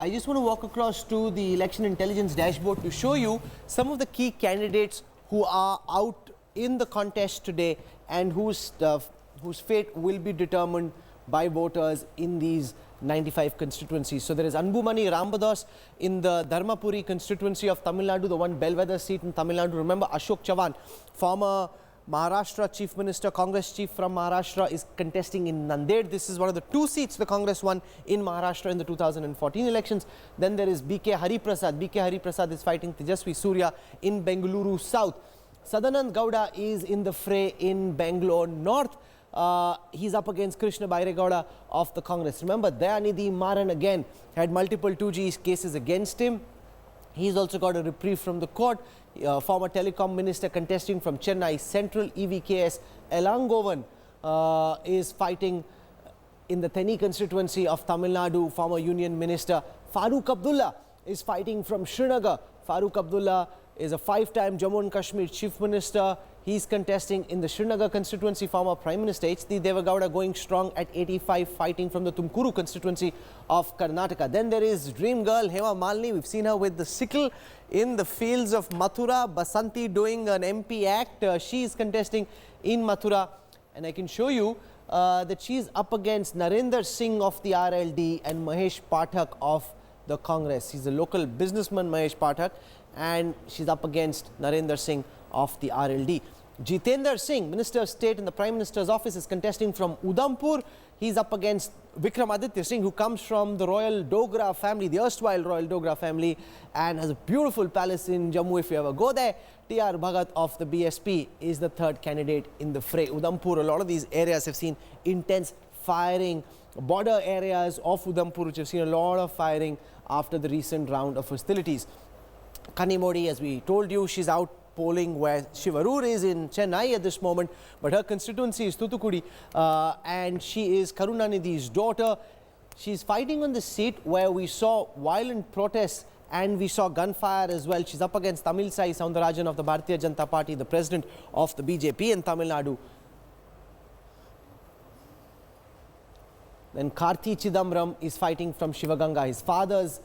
I just want to walk across to the election intelligence dashboard to show you some of the key candidates who are out in the contest today and whose fate will be determined by voters in these 95 constituencies. So there is Anbumani Rambadas in the Dharmapuri constituency of Tamil Nadu, the one bellwether seat in Tamil Nadu. Remember, Ashok Chavan, former Maharashtra Chief Minister, Congress chief from Maharashtra, is contesting in Nanded. This is one of the two seats the Congress won in Maharashtra in the 2014 elections. Then there is BK Hariprasad. BK Hariprasad is fighting Tejasvi Surya in Bengaluru South. Sadanand Gowda is in the fray in Bangalore North. He's up against Krishna Bairegowda of the Congress. Remember, Dayanidhi Maran again had multiple 2G cases against him. He's also got a reprieve from the court. Former telecom minister contesting from Chennai Central, EVKS Elangovan is fighting in the Theni constituency of Tamil Nadu. Former union minister Farooq Abdullah is fighting from Srinagar. Farooq Abdullah is a 5-time Jammu and Kashmir chief minister. He's contesting in the Srinagar constituency. Former Prime Minister H.D. Devagowda going strong at 85, fighting from the Tumkuru constituency of Karnataka. Then there is dream girl Hema Malini. We've seen her with the sickle in the fields of Mathura. Basanti doing an MP act. She is contesting in Mathura. And I can show you that she is up against Narendra Singh of the RLD and Mahesh Pathak of the Congress. He's a local businessman, Mahesh Pathak, and she's up against Narendra Singh of the RLD. Jitendra Singh, Minister of State in the Prime Minister's office, is contesting from Udhampur. He's up against Vikramaditya Singh, who comes from the Royal Dogra family, the erstwhile Royal Dogra family, and has a beautiful palace in Jammu if you ever go there. T.R. Bhagat of the BSP is the third candidate in the fray. Udhampur, a lot of these areas have seen intense firing. Border areas of Udhampur, which have seen a lot of firing after the recent round of hostilities. Kanimodi, as we told you, she's out polling where Shivarur is in Chennai at this moment, but her constituency is Thuthukudi, and she is Karunanidhi's daughter. She's fighting on the seat where we saw violent protests and we saw gunfire as well. She's up against Tamil Sai Soundarajan of the Bharatiya Janata Party, the president of the BJP in Tamil Nadu. Then Karthi Chidambaram is fighting from Shivaganga, his father's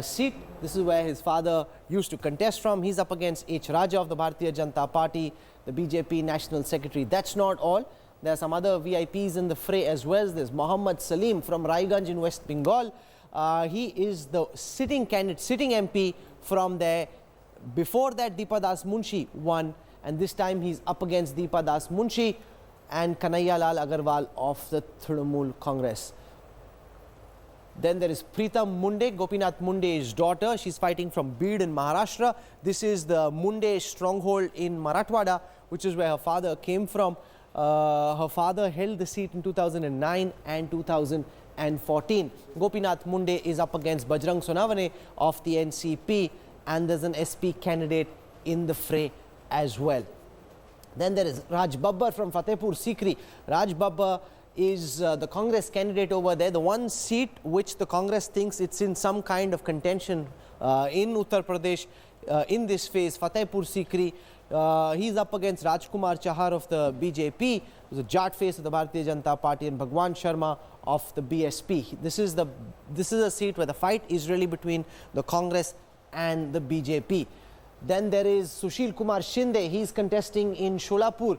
seat. This is where his father used to contest from. He's up against H. Raja of the Bharatiya Janata Party, the BJP National Secretary. That's not all. There are some other VIPs in the fray as well. There's Mohammad Salim from Raiganj in West Bengal. He is the sitting candidate, sitting MP from there. Before that, Deepa Das Munshi won, and this time he's up against Deepa Das Munshi and Kanhaiya Lal Agarwal of the Trinamool Congress. Then there is Preetam Munde, Gopinath Munde's daughter. She's fighting from Bid in Maharashtra. This is the Munde stronghold in Marathwada, which is where her father came from. Her father held the seat in 2009 and 2014. Gopinath Munde is up against Bajrang Sonavane of the NCP, and there's an SP candidate in the fray as well. Then there is Raj Babbar from Fatehpur Sikri. Raj Babbar is the Congress candidate over there, the one seat which the Congress thinks it's in some kind of contention in Uttar Pradesh in this phase, Fatehpur Sikri. He's up against Rajkumar Chahar of the BJP, who's a Jat face of the Bharatiya Janata Party, and Bhagwan Sharma of the BSP. This is a seat where the fight is really between the Congress and the BJP. Then there is Sushil Kumar Shinde. He's contesting in Sholapur.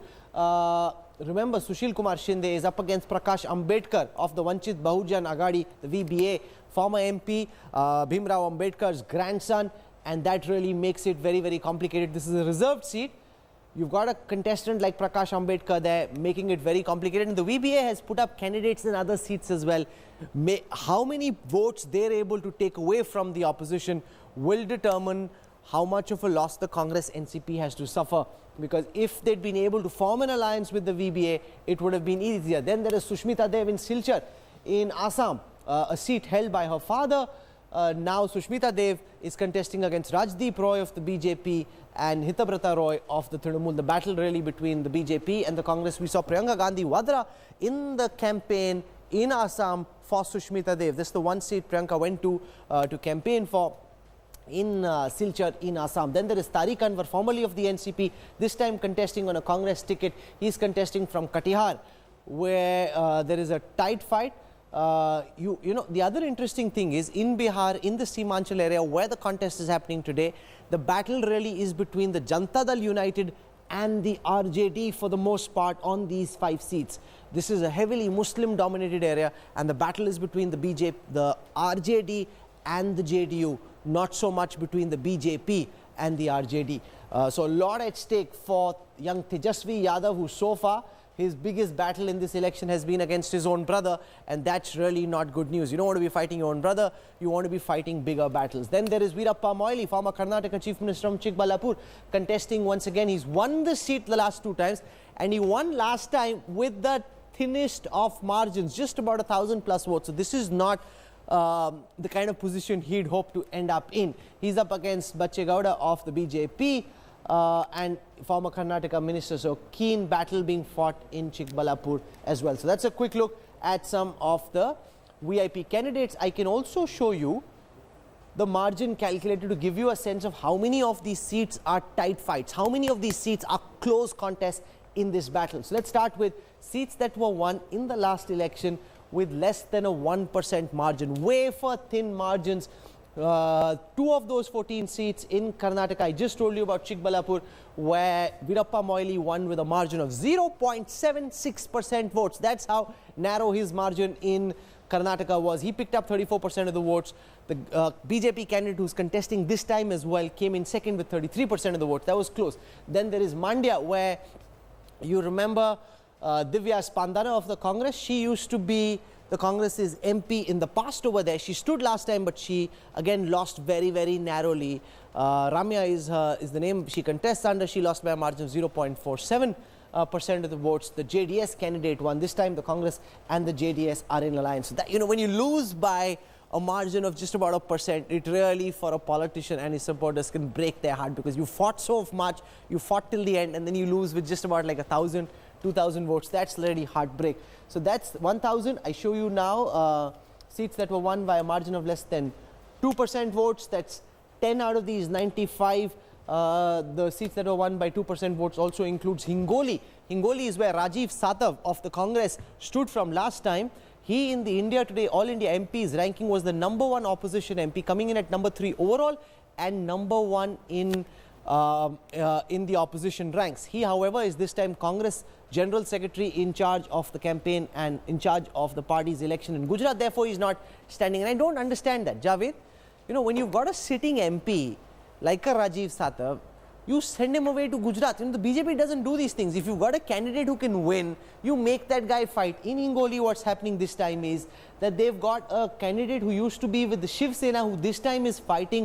Remember, Sushil Kumar Shinde is up against Prakash Ambedkar of the Vanchit Bahujan Agadi, the VBA, former MP, Bhimrao Ambedkar's grandson, and that really makes it very, very complicated. This is a reserved seat. You've got a contestant like Prakash Ambedkar there, making it very complicated. And the VBA has put up candidates in other seats as well. How many votes they're able to take away from the opposition will determine how much of a loss the Congress NCP has to suffer. Because if they'd been able to form an alliance with the VBA, it would have been easier. Then there is Sushmita Dev in Silchar in Assam, a seat held by her father. Now Sushmita Dev is contesting against Rajdeep Roy of the BJP and Hitabrata Roy of the Trinamool. The battle really between the BJP and the Congress. We saw Priyanka Gandhi Vadra in the campaign in Assam for Sushmita Dev. This is the one seat Priyanka went to campaign for in Silchar in Assam. Then there is Tariq Anwar, formerly of the NCP, this time contesting on a Congress ticket. He is contesting from Katihar, where there is a tight fight. you know, the other interesting thing is in Bihar, in the Seemanchal area where the contest is happening today, the battle really is between the Janata Dal United and the RJD for the most part on these 5 seats. This is a heavily Muslim dominated area, and the battle is between the BJP, the RJD and the JDU, not so much between the BJP and the RJD. So a lot at stake for young Tejasvi Yadav, who so far his biggest battle in this election has been against his own brother, and that's really not good news. You don't want to be fighting your own brother, you want to be fighting bigger battles. Then there is Veerappa Moily, former Karnataka Chief Minister from Chikbalapur, contesting once again. He's won the seat the last 2 times, and he won last time with the thinnest of margins, just about 1,000 plus votes. So this is not the kind of position he'd hope to end up in. He's up against Bachegowda of the BJP and former Karnataka minister. So keen battle being fought in Chikbalapur as well. So that's a quick look at some of the VIP candidates. I can also show you the margin calculated to give you a sense of how many of these seats are tight fights, how many of these seats are close contests in this battle. So let's start with seats that were won in the last election with less than a 1% margin, wafer thin margins. 2 of those 14 seats in Karnataka. I just told you about Chikbalapur, where Veerappa Moily won with a margin of 0.76% votes. That's how narrow his margin in Karnataka was. He picked up 34% of the votes. The BJP candidate who's contesting this time as well came in second with 33% of the votes. That was close. Then there is Mandya, where you remember Divya Spandana of the Congress. She used to be the Congress's MP in the past over there. She stood last time, but she again lost very, very narrowly. Ramya is the name she contests under. She lost by a margin of 0.47% of the votes. The JDS candidate won. This time the Congress and the JDS are in alliance. So that, you know, when you lose by a margin of just about 1%, it really, for a politician and his supporters, can break their heart, because you fought so much, you fought till the end, and then you lose with just about like 1,000, 2,000 votes. That's really heartbreak. So that's 1,000. I show you now seats that were won by a margin of less than 2% votes. That's 10 out of these 95. The seats that were won by 2% votes also includes Hingoli. Hingoli is where Rajiv Satav of the Congress stood from last time. He, in the India Today All India MPs ranking, was the #1 opposition MP, coming in at #3 overall and #1 in the opposition ranks. He, however, is this time Congress General Secretary in charge of the campaign and in charge of the party's election in Gujarat. Therefore, he's not standing. And I don't understand that, Javed. You know, when you've got a sitting MP like a Rajiv Satav, you send him away to Gujarat. You know, the BJP doesn't do these things. If you've got a candidate who can win, you make that guy fight. In Hingoli, what's happening this time is that they've got a candidate who used to be with the Shiv Sena, who this time is fighting